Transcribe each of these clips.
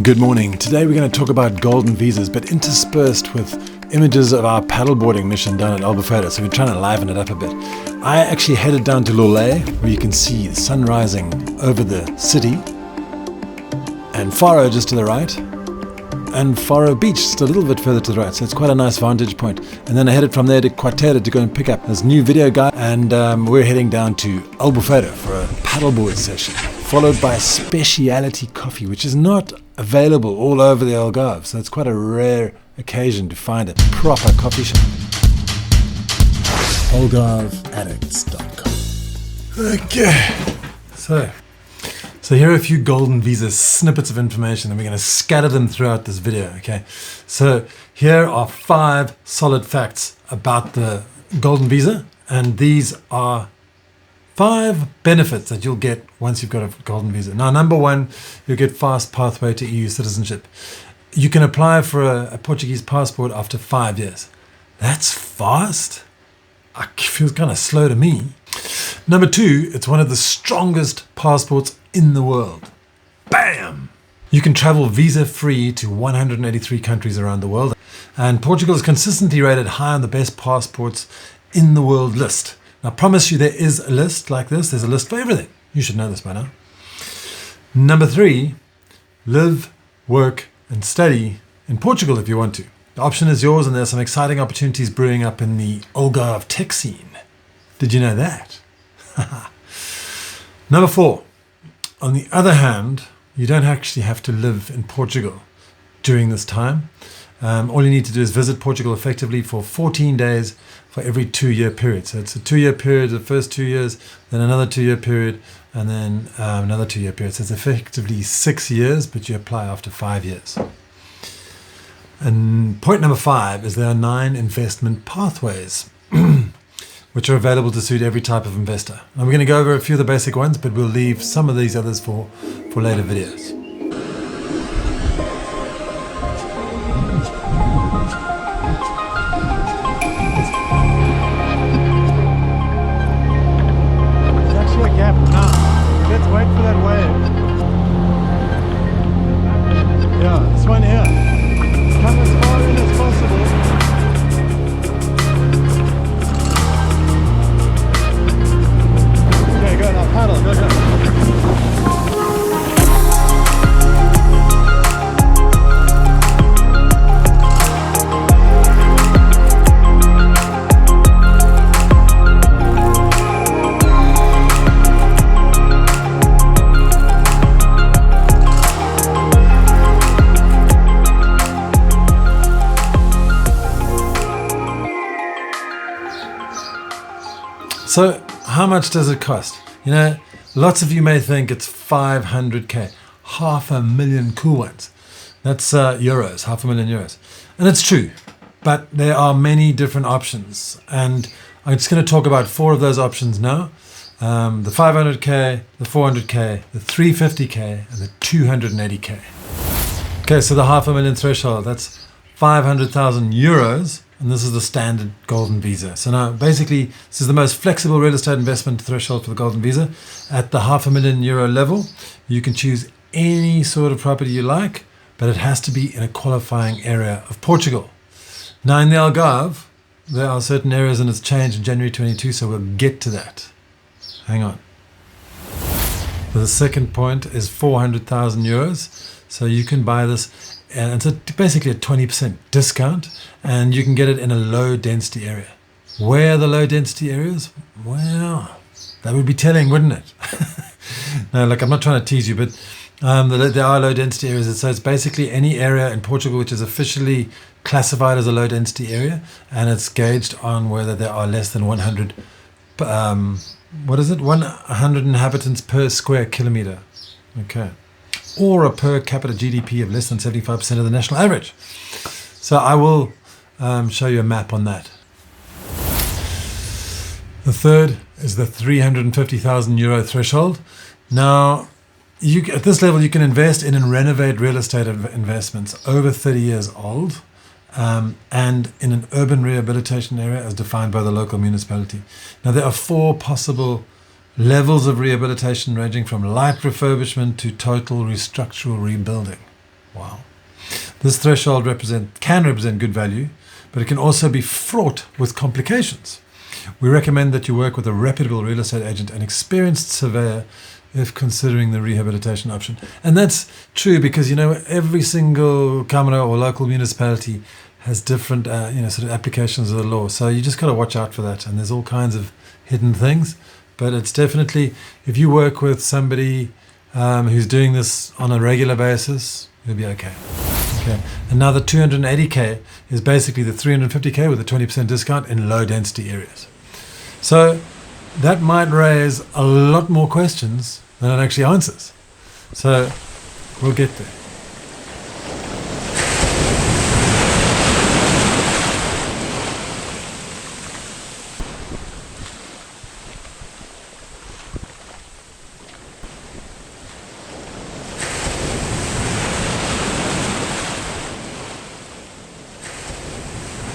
Good morning. Today we're going to talk about golden visas, but interspersed with images of our paddleboarding mission down at Albufeira. So we're trying to liven it up a bit. I actually headed down to Lorley, where you can see the sun rising over the city, and Faro just to the right, and Faro Beach just a little bit further to the right. So it's quite a nice vantage point. And then I headed from there to Quarteira to go and pick up this new video guide, and we're heading down to Albufeira for a paddleboard session, followed by specialty coffee, which is not available all over the Algarve, so it's quite a rare occasion to find a proper coffee shop. AlgarveAddicts.com. Okay, so here are a few golden visa snippets of information, and we're going to scatter them throughout this video. Okay, so here are 5 solid facts about the golden visa, and these are 5 benefits that you'll get once you've got a golden visa. Now, number 1, you'll get fast pathway to EU citizenship. You can apply for a Portuguese passport after 5 years. That's fast. It feels kind of slow to me. Number 2, it's one of the strongest passports in the world. Bam! You can travel visa-free to 183 countries around the world. And Portugal is consistently rated high on the best passports in the world list. I promise you there is a list like this. There's a list for everything. You should know this by now. Number 3, live, work, and study in Portugal if you want to. The option is yours, and there's some exciting opportunities brewing up in the Algarve tech scene. Did you know that? Number 4, on the other hand, you don't actually have to live in Portugal during this time. All you need to do is visit Portugal effectively for 14 days for every 2-year period. So it's a 2-year period, the first 2 years, then another 2-year period, and then another 2-year period. So it's effectively 6 years, but you apply after 5 years. And point number 5 is there are 9 investment pathways, which are available to suit every type of investor. And we're going to go over a few of the basic ones, but we'll leave some of these others for later videos. Wait for that wave. Yeah, this one here. Come as far in as possible. Okay, go now, paddle, go. So how much does it cost? You know, lots of you may think it's 500k, 500,000 cool ones. That's euros, 500,000 euros. And it's true, but there are many different options. And I'm just going to talk about 4 of those options now. The 500k, the 400k, the 350k, and the 280k. Okay, so the 500,000 threshold, that's 500,000 euros. And this is the standard golden visa. So now basically this is the most flexible real estate investment threshold for the golden visa. At the 500,000 euro level, you can choose any sort of property you like, but it has to be in a qualifying area of Portugal. Now in the Algarve, there are certain areas, and it's changed in January 22, so we'll get to that. Hang on. The second point is 400,000 euros. So you can buy this, and it's basically a 20% discount, and you can get it in a low density area. Where are the low density areas? Well, that would be telling, wouldn't it? No, look, I'm not trying to tease you, but there are low density areas. So it's basically any area in Portugal which is officially classified as a low density area, and it's gauged on whether there are less than 100, 100 inhabitants per square kilometer. Okay. Or a per capita GDP of less than 75% of the national average. So I will show you a map on that. The third is the 350,000 euro threshold. Now, at this level, you can invest in and renovate real estate investments over 30 years old, and in an urban rehabilitation area as defined by the local municipality. Now, there are 4 possible levels of rehabilitation ranging from light refurbishment to total structural rebuilding. Wow. This threshold can represent good value, but it can also be fraught with complications. We recommend that you work with a reputable real estate agent and experienced surveyor if considering the rehabilitation option. And that's true because, every single Kamara or local municipality has different, sort of applications of the law. So you just got to watch out for that. And there's all kinds of hidden things. But it's definitely, if you work with somebody who's doing this on a regular basis, you'll be okay. Okay. And now the 280K is basically the 350K with a 20% discount in low density areas. So that might raise a lot more questions than it actually answers. So we'll get there.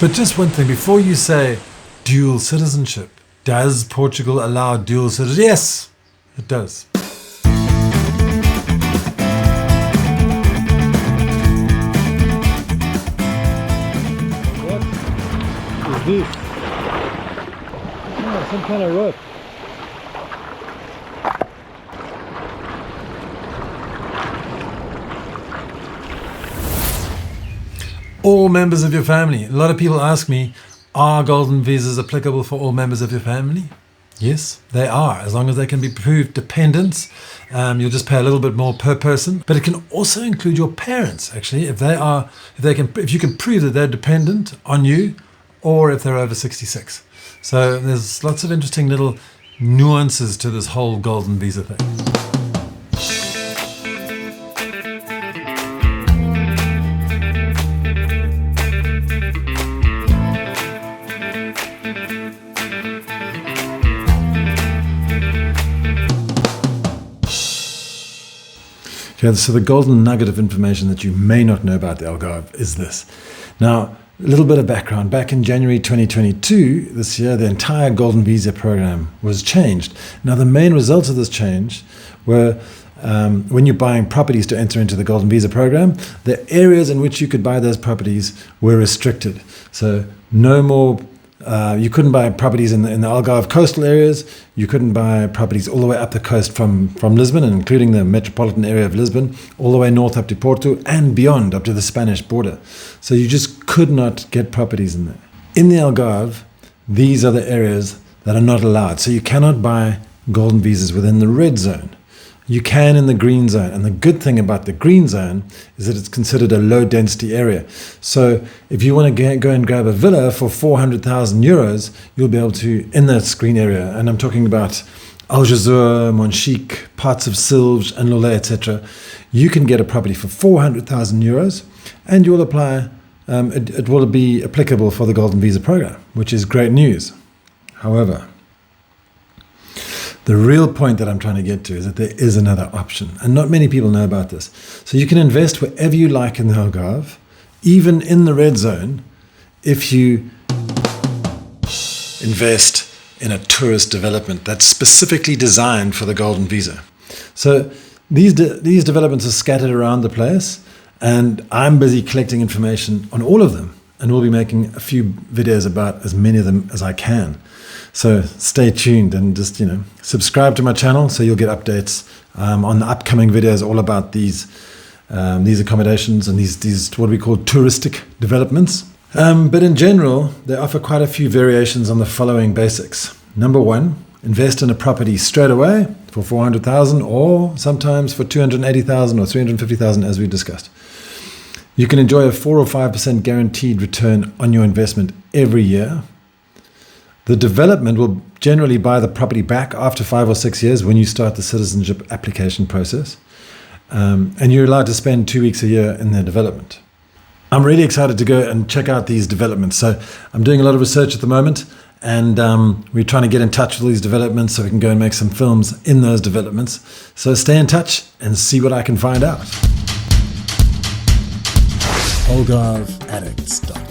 But just one thing, before you say dual citizenship, does Portugal allow dual citizenship? Yes, it does. What is this? Oh, some kind of rope. All members of your family. A lot of people ask me, are golden visas applicable for all members of your family? Yes, they are, as long as they can be proved dependents. You'll just pay a little bit more per person, but it can also include your parents. Actually, if you can prove that they're dependent on you, or if they're over 66. So there's lots of interesting little nuances to this whole golden visa thing. Okay, so the golden nugget of information that you may not know about the Algarve is this. Now, a little bit of background. Back in January 2022, this year, the entire golden visa program was changed. Now, the main results of this change were when you're buying properties to enter into the golden visa program, the areas in which you could buy those properties were restricted. So no more. You couldn't buy properties in the Algarve coastal areas. You couldn't buy properties all the way up the coast from Lisbon, and including the metropolitan area of Lisbon, all the way north up to Porto and beyond up to the Spanish border. So you just could not get properties in there. In the Algarve, these are the areas that are not allowed. So you cannot buy golden visas within the red zone. You can in the green zone. And the good thing about the green zone is that it's considered a low density area. So if you want to go and grab a villa for 400,000 euros, you'll be able to, in that green area, and I'm talking about Algesur, Monchique, parts of Silves, and Lollet, etc., you can get a property for 400,000 euros and you'll apply, it will be applicable for the Golden Visa program, which is great news. However, the real point that I'm trying to get to is that there is another option, and not many people know about this. So you can invest wherever you like in the Algarve, even in the red zone, if you invest in a tourist development that's specifically designed for the Golden Visa. So these developments are scattered around the place, and I'm busy collecting information on all of them, and we'll be making a few videos about as many of them as I can. So stay tuned and just, subscribe to my channel so you'll get updates on the upcoming videos all about these accommodations and these what we call touristic developments. But in general, they offer quite a few variations on the following basics. Number one, invest in a property straight away for 400,000 or sometimes for 280,000 or 350,000 as we discussed. You can enjoy a 4 or 5% guaranteed return on your investment every year. The development will generally buy the property back after 5 or 6 years when you start the citizenship application process. And you're allowed to spend 2 weeks a year in their development. I'm really excited to go and check out these developments. So I'm doing a lot of research at the moment, and we're trying to get in touch with these developments so we can go and make some films in those developments. So stay in touch and see what I can find out. AlgarveAddicts.com